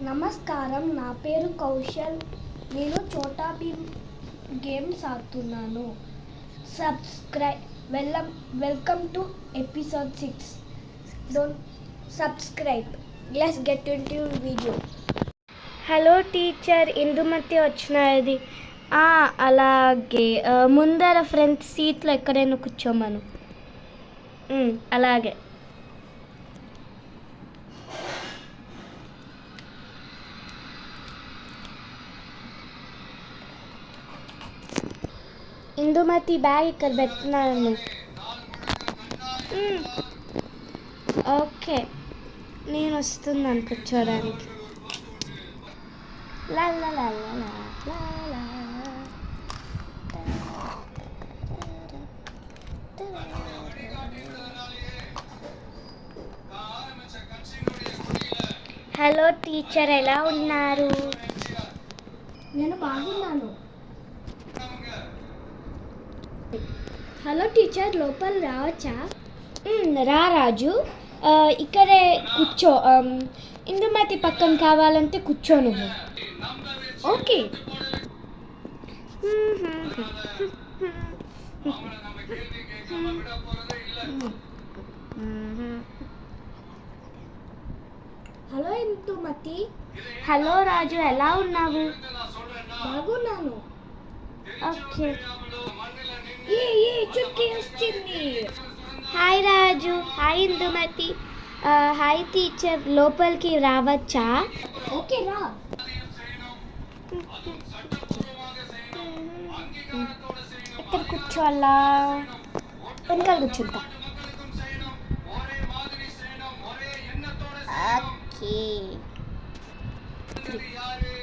నమస్కారం, నా పేరు కౌశల్. నేను చోటా భీమ్ గేమ్స్ ఆడుతున్నాను. Welcome to episode 6. Don't subscribe. Let's get into video. Hello teacher, Indumathi వచ్చినది. అలాగే ముందర ఫ్రంట్ సీట్లో ఎక్కడైనా కూర్చోమను. అలాగే. ఇందుమతి, బ్యాగ్ ఇక్కడ పెట్టినాను. ఓకే, నేను వస్తున్నాను కూర్చోడానికి. హలో టీచర్, ఎలా ఉన్నారు? నేను బాగున్నాను. హలో టీచర్, లోపల రావచ్చా? రా రాజు, ఇక్కడే కూర్చో. ఇందుమతి పక్కన కావాలంటే కూర్చో నువ్వు. ఓకే. హలో ఇందుమతి. హలో రాజు, ఎలా ఉన్నావు? బాగున్నాను. ఓకే. చుట్కీ వచ్చింది. హాయ్ రాజు. హాయ్ ఇందుమతి. హాయ్ టీచర్, లోపలికి రావచ్చా? ఓకే, రా. ఎక్కడ కూర్చోవాలా? వెనకాల కూర్చుంటా. ఓకే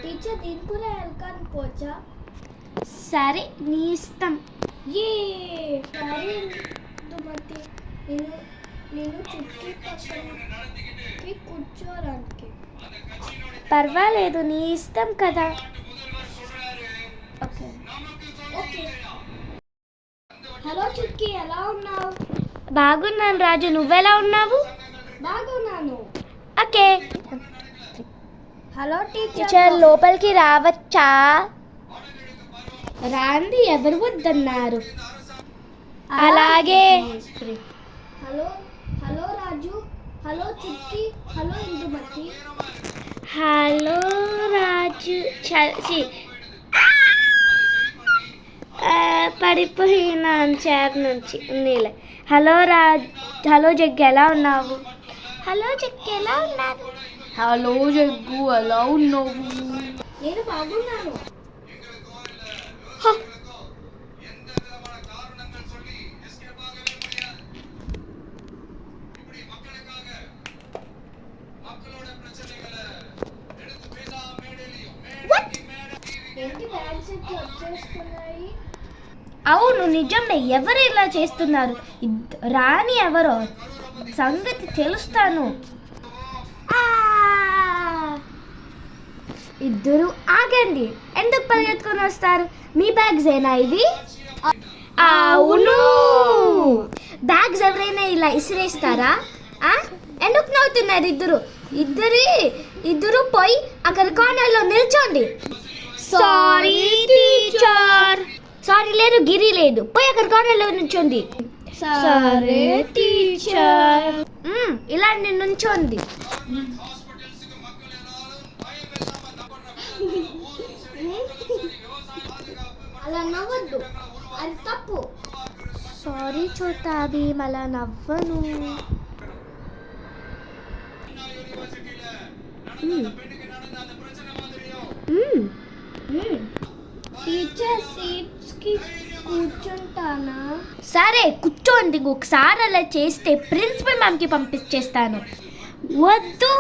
టీచర్, దీని కూడా వెనకాల పోచా? సరే, నీ ఇష్టం. ఇందుమతి, నేను చుట్టూ పక్కనకి కూర్చోడానికి. పర్వాలేదు, నీ ఇష్టం కదా. ఓకే. హలో చుట్కీ, ఎలా ఉన్నావు? బాగున్నాను రాజు, నువ్వెలా ఉన్నావు? బాగున్నాను. ఓకే. హలో టీచర్, లోపలికి రావచ్చా? రాంది, ఎవరు వద్దన్నారు? అలాగే. Hello Raju. Hello Chutki. Hello Indumathi. Hello Raju. పడిపోయినా చైర్ నుంచి. నీలే. హలో జగ్గు, ఎలా ఉన్నావు? హలో జగ్గు, ఎలా ఉన్నారు? హలో జగ్గు, ఎలా ఉన్నావు? నేను బాగున్నాను. అవును, నిజమే. ఎవరు ఇలా చేస్తున్నారు? రాని ఎవరో సంగతి తెలుస్తాను. ఇద్దరు ఆగండి. ఎందుకు పరిగెత్తుకొని వస్తారు? మీ బ్యాగ్స్ ఏనా ఇవి? అవును. బ్యాగ్స్ ఎవరైనా ఇలా ఇసిరేస్తారా? ఎందుకు నవ్వుతున్నారు? ఇద్దరు పోయి అక్కడ కార్నర్లో నిల్చోండి. Sorry teacher. సారీ లేదు, గిరి లేదు. పోయి అక్కడ కార్నర్లో నిల్చోండి. సరే టీచర్. ఇలా నుంచోండి. అలా నవ్వద్దు, అది తప్పు. సారీ చోటా భీమ్, అలా నవ్వను. టీచర్, సీట్స్కి కూర్చుంటానా? సరే కూర్చోండి. ఒకసారి అలా చేస్తే ప్రిన్సిపల్ మ్యామ్కి పంపించేస్తాను. వద్దు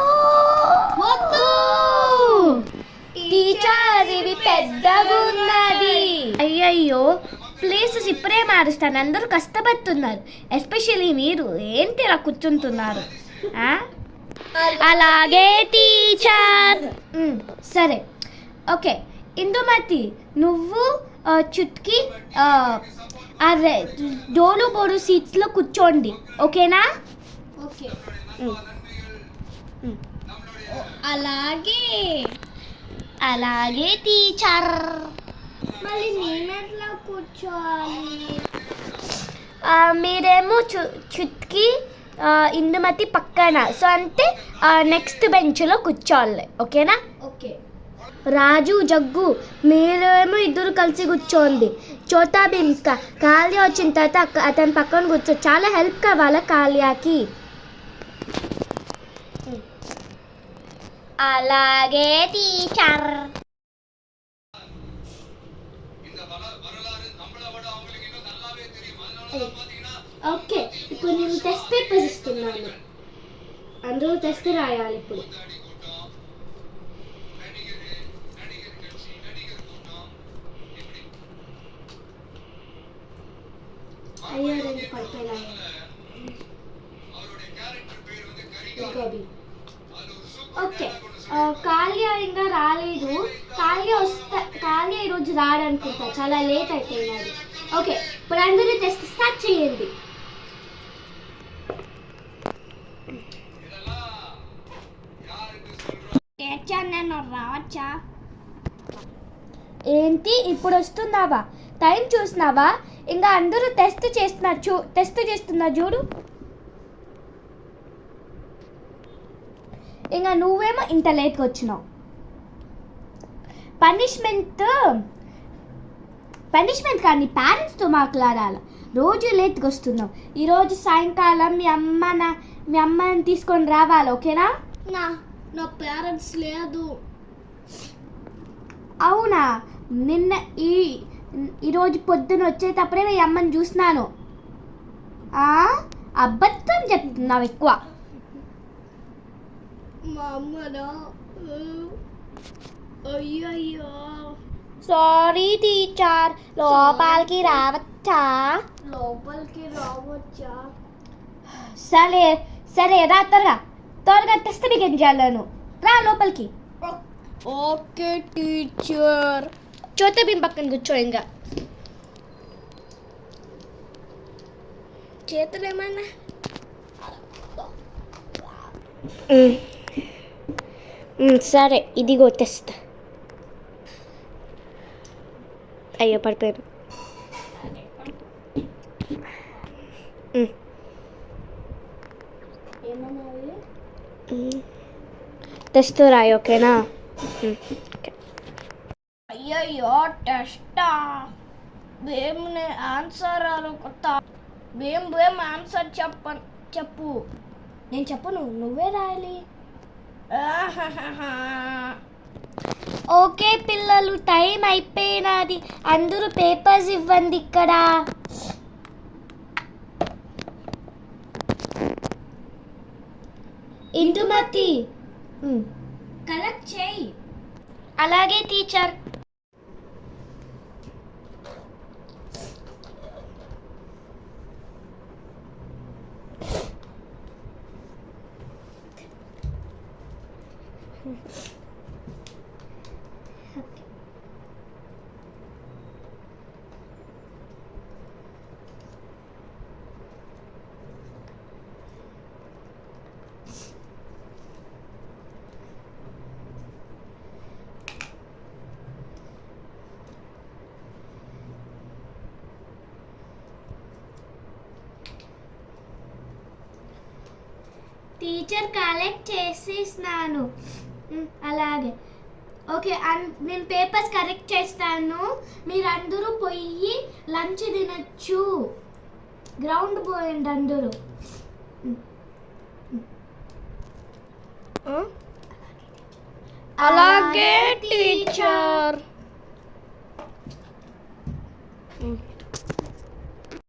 టీచర్, ఇది పెద్దగా ఉన్నది. అయ్యయ్యో, ప్లేసెస్ ఇప్పుడే మారుస్తాను. అందరూ కష్టపడుతున్నారు, ఎస్పెషల్లీ మీరు. ఏంటి ఇలా కూర్చుంటున్నారు? అలాగే టీచర్. సరే, ఓకే. ఇందుమతి, నువ్వు చుట్కీ డోలు బోడు సీట్స్లో కూర్చోండి. ఓకేనా? ఓకే. అలాగే అలాగే టీచర్. మళ్ళీ నేనెట్లా కూర్చోవాలి? మీరేమో చుట్కి ఇందుమతి పక్కన, సో అంటే నెక్స్ట్ బెంచ్లో కూర్చోవాలి. ఓకేనా? ఓకే. రాజు, జగ్గు మీరేమో ఇద్దరు కలిసి కూర్చోండి. చోటా భీమ్ కాళియా వచ్చిన తర్వాత అతని పక్కన కూర్చో. చాలా హెల్ప్ కావాలా కాళియాకి? అలాగే టీచర్. ఓకే, ఇప్పుడు నేను టెస్ట్ పేపర్స్ ఇస్తున్నాను, అందరూ టెస్ట్ రాయాలి. ఇప్పుడు అయ్యో రెండు పడిపోయినాయి. ఓకే, కాళియా ఇంకా రాలేదు. కాళియా ఈరోజు రాడనుకుంటా, చాలా లేట్ అయిపోయినాడు. ఓకే, ఇప్పుడు అందరూ టెస్ట్ స్టార్ట్ చేయండి. నేను రావచ్చా? ఏంటి ఇప్పుడు వస్తున్నావా? టైం చూసినావా? ఇంకా అందరూ టెస్ట్ చేస్తున్నారు చూడు. ఇంకా నువ్వేమో ఇంత లేట్గా వచ్చినావు. పనిష్మెంట్ కానీ పేరెంట్స్తో మాట్లాడాలి. రోజు లేట్గా వస్తున్నావు. ఈరోజు సాయంకాలం మీ అమ్మని తీసుకొని రావాలి. ఓకేనా? నా పేరెంట్స్ లేదు. అవునా? నిన్న ఈరోజు పొద్దున వచ్చేటప్పుడే మీ అమ్మని చూసినాను. అబద్ధం చెప్తున్నావు ఎక్కువ. మా అమ్మనా? అయ్యయ్యో, సారీ టీచర్. లోపలికి రావచ్చా? సరే రా, త్వరగా టెస్ట్ బిగిన్ చేయాలను. రా లోపలికి. Okay teacher. చోటా భీమ్ పక్కన కూర్చో. ఇంకా చేతులు ఏమన్నా? సరే, ఇదిగో టెస్ట్. అయ్యో పడిపోయాను. టెస్ట్ రాయి. ఓకేనా? అయ్యయ్యో, టెస్టా? భీమ్ని ఆన్సర్ అనుకుంటా. భీమ్ ఆన్సర్ చెప్పు. నేను చెప్పను, నువ్వే రాయాలి. ఓకే పిల్లలు, టైం అయిపోయినది. అందరూ పేపర్స్ ఇవ్వండి. ఇక్కడ ఇందుమతి కలెక్ట్ చేయి. అలాగే టీచర్. Teacher collect చేసేసినాను. అలాగే. ఓకే, నేను పేపర్స్ కరెక్ట్ చేస్తాను. మీరందరూ పోయి లంచ్ తినచ్చు. గ్రౌండ్ పోయండి అందరూ. అలాగే టీచర్.